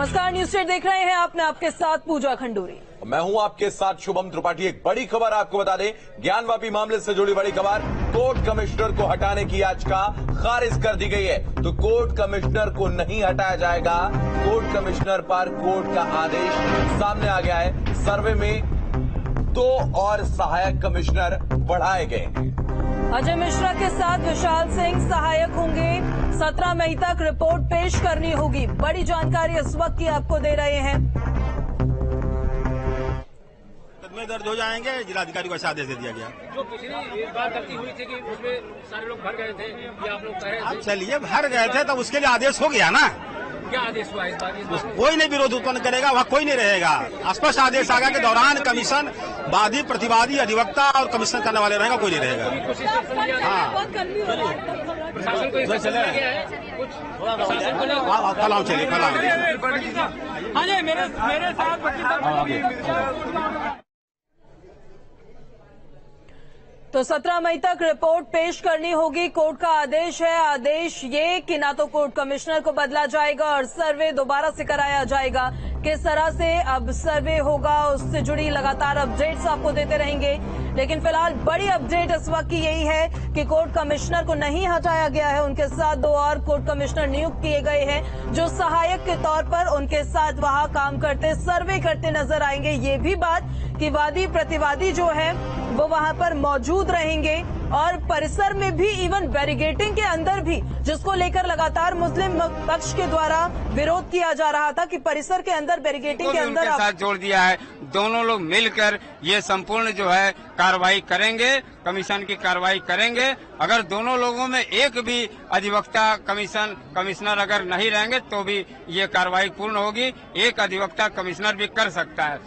नमस्कार, news state देख रहे हैं आप। मैं आपके साथ पूजा खंडूरी। मैं हूं आपके साथ शुभम त्रिपाठी। एक बड़ी खबर आपको बता दें, ज्ञानवापी मामले से जुड़ी बड़ी खबर। कोर्ट कमिश्नर को हटाने की याचिका खारिज कर दी गई है। तो कोर्ट कमिश्नर को नहीं हटाया जाएगा। कोर्ट कमिश्नर पर कोर्ट का आदेश सामने आ गया है। सर्वे में 2 और सहायक कमिश्नर बढ़ाए गए हैं। अजय मिश्रा के साथ विशाल सिंह सहायक होंगे। 17 मई तक रिपोर्ट पेश करनी होगी। बड़ी जानकारी इस वक्त की आपको दे रहे हैं। में दर्ज हो जाएंगे। जिलाधिकारी को ऐसा आदेश दे दिया गया। जो पिछली बार गलती हुई थी कि उसमें सारे लोग भर गए थे, ये आप लोग कह रहे थे। चलिए भर गए थे तो उसके लिए आदेश हो गया ना। क्या आदेश हुआ इस बार? कोई नहीं विरोध उत्पन्न करेगा, वहाँ कोई नहीं रहेगा। स्पष्ट आदेश आ गया के दौरान कमीशन वादी, प्रतिवादी, अधिवक्ता और कमीशन करने वाले रहेगा, कोई नहीं रहेगा। हाँ कल चलिए कल हाँ जी, मेरे साथ तो 17 मई तक रिपोर्ट पेश करनी होगी। कोर्ट का आदेश है। आदेश ये कि ना तो कोर्ट कमिश्नर को बदला जाएगा और सर्वे दोबारा से कराया जाएगा। किस तरह से अब सर्वे होगा, उससे जुड़ी लगातार अपडेट्स आपको देते रहेंगे। लेकिन फिलहाल बड़ी अपडेट इस वक्त की यही है कि कोर्ट कमिश्नर को नहीं हटाया गया है। उनके साथ 2 और कोर्ट कमिश्नर नियुक्त किए गए हैं, जो सहायक के तौर पर उनके साथ वहां काम करते, सर्वे करते नजर आएंगे। ये भी बात कि वादी प्रतिवादी जो है वो वहां पर मौजूद रहेंगे और परिसर में भी इवन बैरिकेडिंग के अंदर भी, जिसको लेकर लगातार मुस्लिम पक्ष के द्वारा विरोध किया जा रहा था कि परिसर के अंदर बैरिकेडिंग के अंदर साथ जोड़ दिया है। दोनों लोग मिलकर ये संपूर्ण जो है कार्रवाई करेंगे, कमीशन की कार्रवाई करेंगे। अगर दोनों लोगों में एक भी अधिवक्ता कमिश्नर अगर नहीं रहेंगे तो भी ये कार्रवाई पूर्ण होगी। एक अधिवक्ता कमिश्नर भी कर सकता है।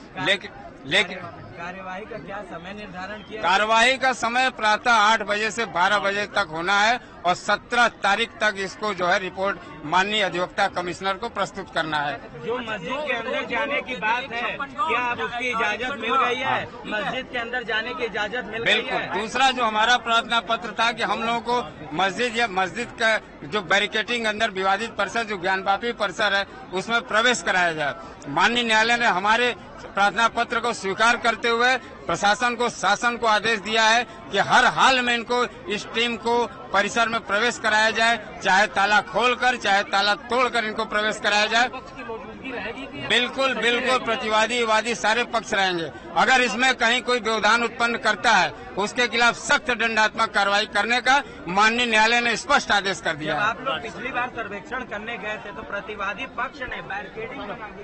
लेकिन कार्यवाही का क्या समय निर्धारण किया? कार्यवाही का समय प्रातः 8 बजे से 12 बजे तक होना है और 17 तारीख तक इसको जो है रिपोर्ट माननीय अधिवक्ता कमिश्नर को प्रस्तुत करना है। जो मस्जिद के अंदर जाने की बात है, क्या अब उसकी इजाजत मिल गई है? मस्जिद के अंदर जाने की इजाजत मिल गई है? बिल्कुल। दूसरा जो हमारा प्रार्थना पत्र था कि हम लोगों को मस्जिद का जो बैरिकेडिंग अंदर विवादित परिसर, जो ज्ञानवापी परिसर है, उसमें प्रवेश कराया जाए। माननीय न्यायालय ने हमारे प्रार्थना पत्र को स्वीकार करते हुए प्रशासन को, शासन को आदेश दिया है कि हर हाल में इनको, इस टीम को परिसर में प्रवेश कराया जाए, चाहे ताला खोलकर चाहे ताला तोड़कर इनको प्रवेश कराया जाए। बिल्कुल बिल्कुल, प्रतिवादी वादी सारे पक्ष रहेंगे। अगर इसमें कहीं कोई व्यवधान उत्पन्न करता है उसके खिलाफ सख्त दंडात्मक कार्रवाई करने का माननीय न्यायालय ने स्पष्ट आदेश कर दिया। आप लोग पिछली बार सर्वेक्षण करने गए थे तो प्रतिवादी पक्ष ने बैरिकेडिंग बना दी।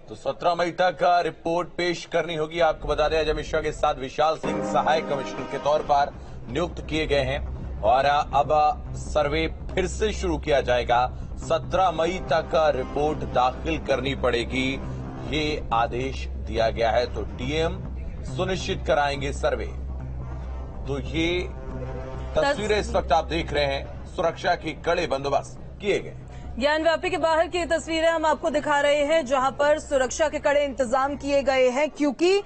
तो 17 मई तक रिपोर्ट पेश करनी होगी। आपको बता दें, अजय मिश्रा के साथ विशाल सिंह सहायक कमिश्नर के तौर पर नियुक्त किए गए हैं और अब सर्वे फिर से शुरू किया जाएगा। 17 मई तक रिपोर्ट दाखिल करनी पड़ेगी, ये आदेश दिया गया है। तो डीएम सुनिश्चित कराएंगे सर्वे। तो ये तस्वीरें इस वक्त आप देख रहे हैं। सुरक्षा के कड़े बंदोबस्त किए गए। ज्ञानवापी के बाहर की तस्वीरें हम आपको दिखा रहे हैं, जहां पर सुरक्षा के कड़े इंतजाम किए गए हैं, क्योंकि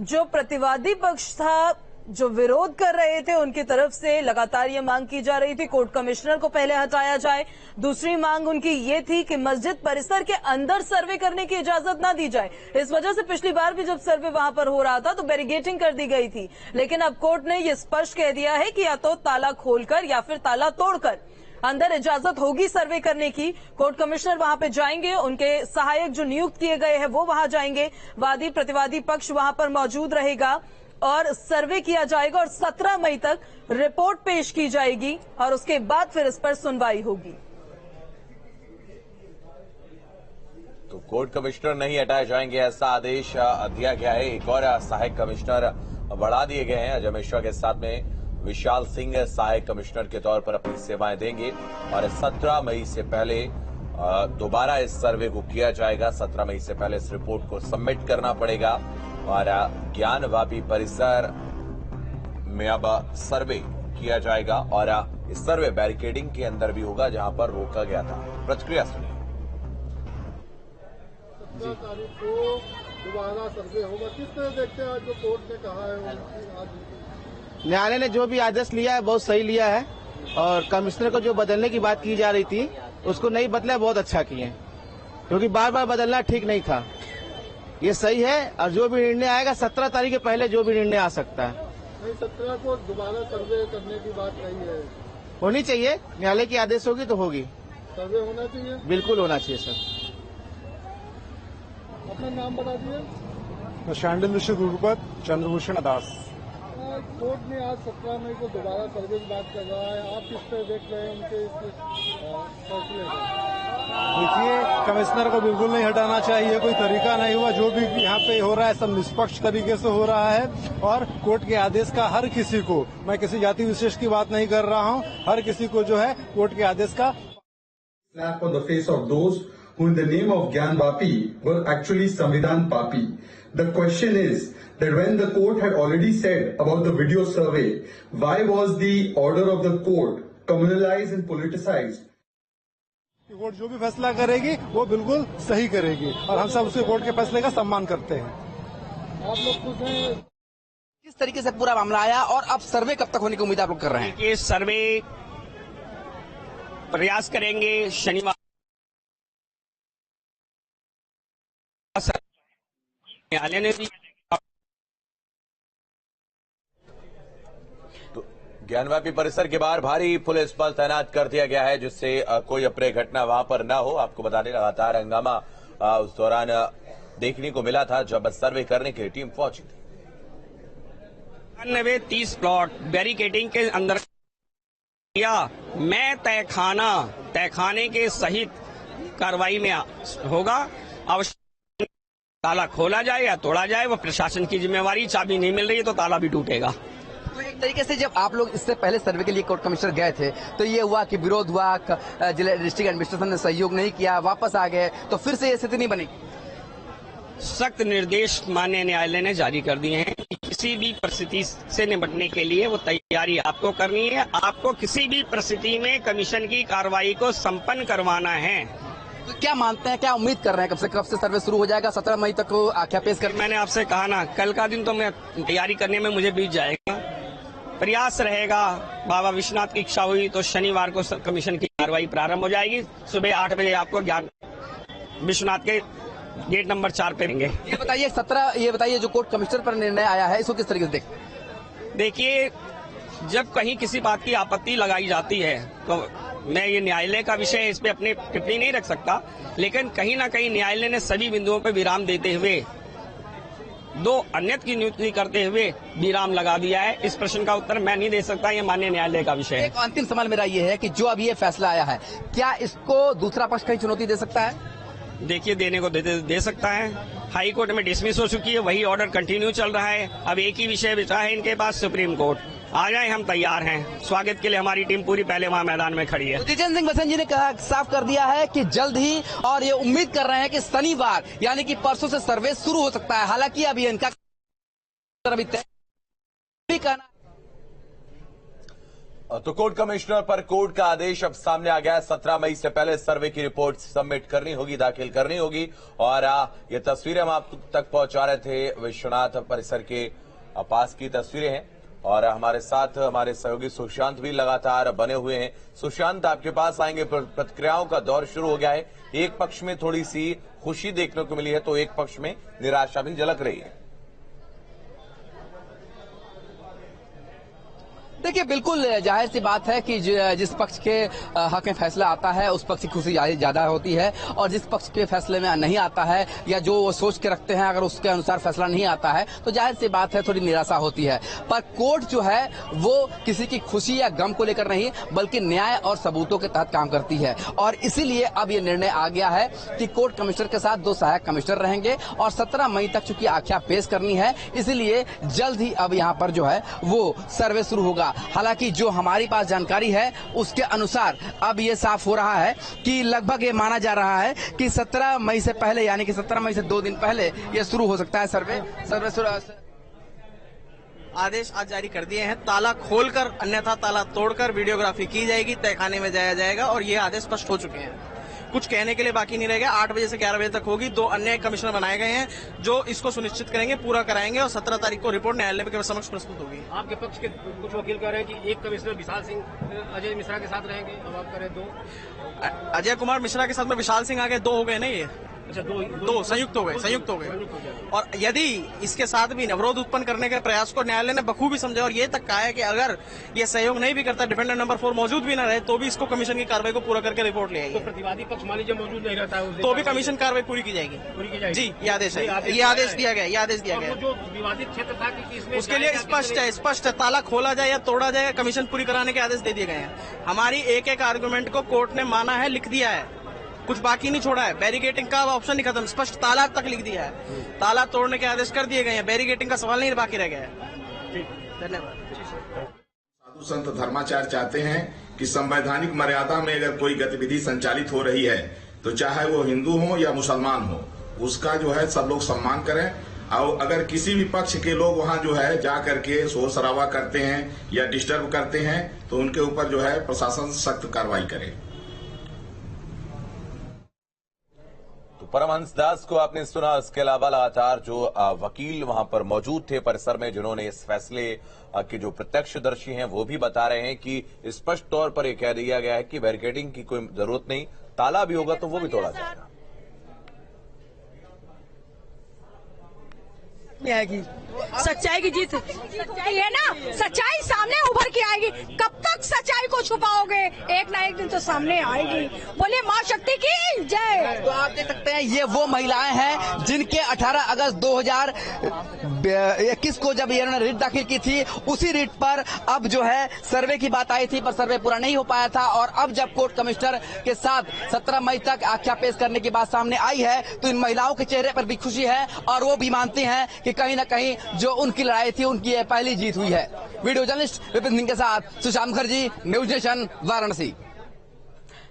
जो प्रतिवादी पक्ष था, जो विरोध कर रहे थे, उनकी तरफ से लगातार ये मांग की जा रही थी कोर्ट कमिश्नर को पहले हटाया जाए। दूसरी मांग उनकी ये थी कि मस्जिद परिसर के अंदर सर्वे करने की इजाजत ना दी जाए। इस वजह से पिछली बार भी जब सर्वे वहां पर हो रहा था तो बैरिकेडिंग कर दी गई थी। लेकिन अब कोर्ट ने ये स्पष्ट कह दिया है कि या तो ताला खोलकर या फिर ताला तोड़कर अंदर इजाजत होगी सर्वे करने की। कोर्ट कमिश्नर वहां पे जाएंगे, उनके सहायक जो नियुक्त किए गए हैं वो वहां जाएंगे, वादी प्रतिवादी पक्ष वहां पर मौजूद रहेगा और सर्वे किया जाएगा और 17 मई तक रिपोर्ट पेश की जाएगी और उसके बाद फिर इस पर सुनवाई होगी। तो कोर्ट कमिश्नर नहीं हटाए जाएंगे, ऐसा आदेश दिया गया है। एक और सहायक कमिश्नर बढ़ा दिए गए हैं। अजय मिश्रा के साथ में विशाल सिंह सहायक कमिश्नर के तौर पर अपनी सेवाएं देंगे और 17 मई से पहले दोबारा इस सर्वे को किया जाएगा। 17 मई से पहले इस रिपोर्ट को सबमिट करना पड़ेगा और ज्ञानवापी परिसर में अब सर्वे किया जाएगा और इस सर्वे बैरिकेडिंग के अंदर भी होगा जहां पर रोका गया था। प्रतिक्रिया सुनिए। 17 तारीख को दोबारा सर्वे होगा, किस तरह देखते हैं आज जो कोर्ट ने कहा है? आज न्यायालय ने जो भी आदेश लिया है बहुत सही लिया है और कमिश्नर को जो बदलने की बात की जा रही थी उसको नहीं बदला, बहुत अच्छा किए, क्योंकि बार बार बदलना ठीक नहीं था। ये सही है और जो भी निर्णय आएगा 17 तारीख के पहले जो भी निर्णय आ सकता है। 17 को दोबारा सर्वे करने की बात कही है, होनी चाहिए, न्यायालय की आदेश होगी तो होगी। सर्वे होना चाहिए, बिल्कुल होना चाहिए सर। अपना नाम बता दीजिए। शांडिल ऋषि गुरुपत चंद्रभूषण दास। कोर्ट ने आज 17 मई को दोबारा सर्वे की बात कर रहा है, आप किस तरह देख रहे हैं उनके इस फैसले को? देखिए, कमिश्नर को बिल्कुल नहीं हटाना चाहिए, कोई तरीका नहीं हुआ। जो भी यहाँ पे हो रहा है सब निष्पक्ष तरीके से हो रहा है और कोर्ट के आदेश का हर किसी को, मैं किसी जाति विशेष की बात नहीं कर रहा हूँ, हर किसी को जो है कोर्ट के आदेश का slap on the face of those who in the name of Gyan Vapi were actually Samvidhan Papi. The question is that when the court had already said about the video survey, why was the order of the court communalized and politicized? Court जो भी फैसला करेगी वो बिल्कुल सही करेगी और हम सब उसे कोर्ट के फैसले का सम्मान करते हैं। आप लोग खुश हैं? किस तरीके से पूरा मामला आया और अब सर्वे कब तक होने की उम्मीद आप लोग कर रहे हैं? ये सर्वे प्रयास करेंगे शनिवार न्यायालय ने भी। ज्ञानवापी परिसर के बाहर भारी पुलिस बल तैनात कर दिया गया है, जिससे कोई अप्रिय घटना वहां पर न हो। आपको बताने लगातार हंगामा उस दौरान देखने को मिला था जब सर्वे करने के लिए टीम पहुंची थी। 30 प्लॉट बैरिकेडिंग के अंदर किया, मैं तहखाने के सहित कार्रवाई में होगा। आवश्यक ताला खोला जाए या तोड़ा जाए वो प्रशासन की जिम्मेवारी। चाबी नहीं मिल रही है तो ताला भी टूटेगा। तो एक तरीके से जब आप लोग इससे पहले सर्वे के लिए कोर्ट कमिश्नर गए थे तो ये हुआ कि विरोध हुआ, जिला डिस्ट्रिक्ट एडमिनिस्ट्रेशन ने सहयोग नहीं किया, वापस आ गए, तो फिर से ये स्थिति नहीं बनेगी। सख्त निर्देश माननीय न्यायालय ने जारी कर दिए हैं कि किसी भी परिस्थिति से निपटने के लिए वो तैयारी आपको करनी है। आपको किसी भी परिस्थिति में कमीशन की कार्रवाई को संपन्न करवाना है। तो क्या मानते हैं, क्या उम्मीद कर रहे हैं, कब से सर्वे शुरू हो जाएगा? 17 मई तक को आख्या पेश कर। मैंने आपसे कहा ना, कल का दिन तो मैं तैयारी करने में मुझे बीत जाएगा। प्रयास रहेगा, बाबा विश्वनाथ की इच्छा हुई तो शनिवार को कमीशन की कार्रवाई प्रारंभ हो जाएगी। सुबह 8 बजे आपको विश्वनाथ के गेट नंबर 4 पे रहेंगे। ये बताइए जो कोर्ट कमिश्नर पर निर्णय आया है इसको किस तरीके से देखते? देखिए, जब कहीं किसी बात की आपत्ति लगाई जाती है तो मैं ये न्यायालय का विषय है, इस पे अपनी टिप्पणी नहीं रख सकता, लेकिन कहीं ना कहीं न्यायालय ने सभी बिंदुओं पर विराम देते हुए 2 अन्यत्र की नियुक्ति करते हुए विराम लगा दिया है। इस प्रश्न का उत्तर मैं नहीं दे सकता, ये माननीय न्यायालय का विषय है। एक अंतिम सवाल मेरा ये है कि जो अब ये फैसला आया है, क्या इसको दूसरा पक्ष कहीं चुनौती दे सकता है? देखिए, देने को दे सकता है। हाई कोर्ट में डिसमिस हो चुकी है, वही ऑर्डर कंटिन्यू चल रहा है। अब एक ही विषय बचा है इनके पास, सुप्रीम कोर्ट। आ जाए, हम तैयार हैं। स्वागत के लिए हमारी टीम पूरी पहले वहां मैदान में खड़ी है। जितेंद्र सिंह बसन जी ने कहा, साफ कर दिया है कि जल्द ही, और ये उम्मीद कर रहे हैं कि शनिवार यानी कि परसों से सर्वे शुरू हो सकता है। हालांकि अभी इनका तो कोर्ट कमिश्नर पर कोर्ट का आदेश अब सामने आ गया है। 17 मई से पहले सर्वे की रिपोर्ट सबमिट करनी होगी, दाखिल करनी होगी। और ये तस्वीरें हम आप तक पहुंचा रहे थे, विश्वनाथ परिसर के पास की तस्वीरें हैं। और हमारे साथ हमारे सहयोगी सुशांत भी लगातार बने हुए हैं। सुशांत, आपके पास आएंगे। प्रतिक्रियाओं का दौर शुरू हो गया है। एक पक्ष में थोड़ी सी खुशी देखने को मिली है तो एक पक्ष में निराशा भी झलक रही है। देखिए, बिल्कुल जाहिर सी बात है कि जिस पक्ष के हक में फैसला आता है उस पक्ष की खुशी ज्यादा होती है, और जिस पक्ष के फैसले में नहीं आता है या जो वो सोच के रखते हैं अगर उसके अनुसार फैसला नहीं आता है तो जाहिर सी बात है थोड़ी निराशा होती है। पर कोर्ट जो है वो किसी की खुशी या गम को लेकर नहीं बल्कि न्याय और सबूतों के तहत काम करती है, और इसीलिए अब ये निर्णय आ गया है कि कोर्ट कमिश्नर के साथ 2 सहायक कमिश्नर रहेंगे और 17 मई तक चूंकि आख्या पेश करनी है, इसीलिए जल्द ही अब यहाँ पर जो है वो सर्वे शुरू होगा। हालांकि जो हमारी पास जानकारी है उसके अनुसार अब ये साफ हो रहा है कि लगभग ये माना जा रहा है कि 17 मई से पहले यानी कि 17 मई से 2 दिन पहले ये शुरू हो सकता है सर्वे। आदेश आज जारी कर दिए हैं, ताला खोलकर अन्यथा ताला तोड़कर वीडियोग्राफी की जाएगी, तहखाने में जाया जाएगा और ये आदेश स्पष्ट हो चुके हैं। कुछ कहने के लिए बाकी नहीं रहेगा। 8 बजे से 11 बजे तक होगी। 2 अन्य कमिश्नर बनाए गए हैं जो इसको सुनिश्चित करेंगे, पूरा कराएंगे और 17 तारीख को रिपोर्ट न्यायालय के समक्ष प्रस्तुत होगी। आपके पक्ष के कुछ वकील कह रहे हैं कि एक कमिश्नर विशाल सिंह अजय मिश्रा के साथ रहेंगे, अब आप कह रहे 2। अजय कुमार मिश्रा के साथ में विशाल सिंह आ गए, 2 हो गए ना ये। अच्छा, दो संयुक्त हो गए। और यदि इसके साथ भी अवरोध उत्पन्न करने के प्रयास को न्यायालय ने बखूबी समझा और ये तक कहा है कि अगर ये सहयोग नहीं भी करता, डिफेंडेंट नंबर 4 मौजूद भी न रहे, तो भी इसको कमीशन की कार्रवाई को पूरा करके रिपोर्ट ले आएगी। तो प्रतिवादी पक्ष मान लीजिए मौजूद नहीं रहता है तो भी कमीशन कार्रवाई पूरी की जाएगी। जी, ये आदेश है, ये आदेश दिया गया। जो विवादित क्षेत्र था कि उसके लिए स्पष्ट है, ताला खोला जाए या तोड़ा जाए, कमीशन पूरी कराने के आदेश दे दिए गए हैं। हमारी एक एक आर्गुमेंट को कोर्ट ने माना है, लिख दिया है, कुछ बाकी नहीं छोड़ा है। बैरिकेटिंग का ऑप्शन नहीं खत्म, स्पष्ट ताला तक लिख दिया है। ताला तोड़ने के आदेश कर दिए गए हैं, बैरिकेटिंग का सवाल नहीं बाकी रह गया है। धन्यवाद। साधु संत धर्माचार्य चाहते हैं कि संवैधानिक मर्यादा में अगर कोई गतिविधि संचालित हो रही है तो चाहे वो हिंदू हो या मुसलमान हो, उसका जो है सब लोग सम्मान करें। और अगर किसी भी पक्ष के लोग वहां जो है जा करके शोर शराबा करते हैं या डिस्टर्ब करते हैं तो उनके ऊपर जो है प्रशासन सख्त कार्रवाई करे। परमहंस दास को आपने सुना। इसके अलावा लगातार जो वकील वहां पर मौजूद थे परिसर में, जिन्होंने इस फैसले के जो प्रत्यक्षदर्शी हैं वो भी बता रहे हैं कि स्पष्ट तौर पर यह कह दिया गया है कि बैरिकेडिंग की कोई जरूरत नहीं, ताला भी होगा तो वो भी तोड़ा जाएगा। आएगी सच्चाई की जीत है ना, सच्चाई सामने उभर के आएगी। कब तक सच्चाई को छुपाओगे? एक ना एक दिन तो सामने आएगी। बोले मां शक्ति की जय। तो आप देख सकते हैं ये वो महिलाएं हैं जिनके 18 अगस्त 2021 को जब इन्होंने रिट दाखिल की थी, उसी रिट पर अब जो है सर्वे की बात आई थी, पर सर्वे पूरा नहीं हो पाया था। और अब जब कोर्ट कमिश्नर के साथ 17 मई तक आख्या पेश करने की बात सामने आई है तो इन महिलाओं के चेहरे पर भी खुशी है और वो भी मानती हैं कि कहीं न कहीं जो उनकी लड़ाई थी उनकी ये पहली जीत हुई है। वीडियो जर्नलिस्ट विपिन सिंह के साथ सुशांत मुखर्जी, न्यूज नेशन, वाराणसी।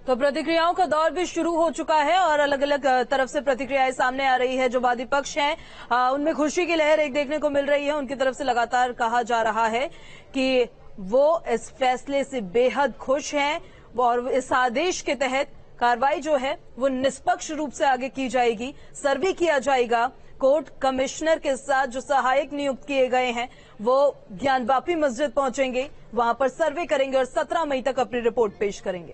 तो प्रतिक्रियाओं का दौर भी शुरू हो चुका है और अलग अलग तरफ से प्रतिक्रियाएं सामने आ रही है। जो वादी पक्ष हैं उनमें खुशी की लहर एक देखने को मिल रही है। उनकी तरफ से लगातार कहा जा रहा है कि वो इस फैसले से बेहद खुश हैं और इस आदेश के तहत कार्रवाई जो है वो निष्पक्ष रूप से आगे की जाएगी। सर्वे किया जाएगा। कोर्ट कमिश्नर के साथ जो सहायक नियुक्त किए गए हैं वो ज्ञानवापी मस्जिद पहुंचेंगे, वहां पर सर्वे करेंगे और 17 मई तक अपनी रिपोर्ट पेश करेंगे।